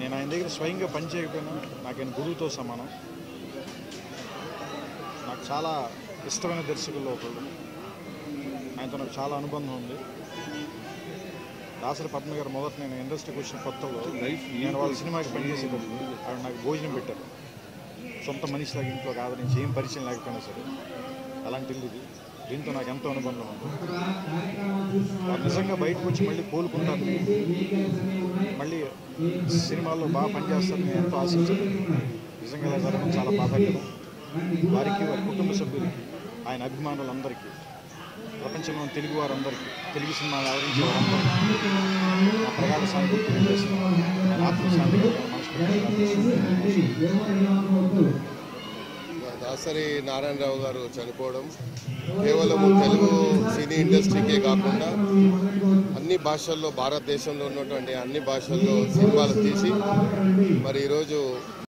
నేను ఆయన దగ్గర స్వయంగా పనిచేయకపోయినా నాకు ఆయన గురువుతో సమానం. నాకు చాలా ఇష్టమైన దర్శకుల్లో ఒకళ్ళు. ఆయనతో నాకు చాలా అనుబంధం ఉంది. దాసరి పద్మ గారు మొదట నేను ఇండస్ట్రీకి వచ్చిన కొత్తలో నేను వాళ్ళ సినిమాకి పనిచేసేటప్పుడు ఆవిడ నాకు భోజనం పెట్టారు. సొంత మనిషిలాగా ఇంట్లో ఆదరించి ఏం పరిచయం లేకపోయినా సరే. అలాంటి ఇల్లు ఇది. దీంతో నాకు ఎంతో అనుబంధం ఉంది. వాళ్ళు నిజంగా బయటకు వచ్చి మళ్ళీ కోలుకుంటారు, మళ్ళీ సినిమాల్లో బాగా పనిచేస్తారని నేను ఎంతో ఆశించాను. నిజంగా ఇలా జరగడం చాలా బాధాకరం. వారికి, వారి కుటుంబ సభ్యులకి, ఆయన అభిమానులందరికీ, ప్రపంచంలోని తెలుగు వారందరికీ, తెలుగు సినిమాలు ఆదరించే వారందరికీ నా ప్రగాఢ సానుభూతి తెలియజేస్తున్నాను. ఆయన ఆత్మశాంతి దాసరి నారాయణరావు గారు చనిపోవడం కేవలం తెలుగు సినీ ఇండస్ట్రీకే కాకుండా అన్ని భాషల్లో, భారతదేశంలో ఉన్నటువంటి అన్ని భాషల్లో సినిమాలు తీసి మరి ఈరోజు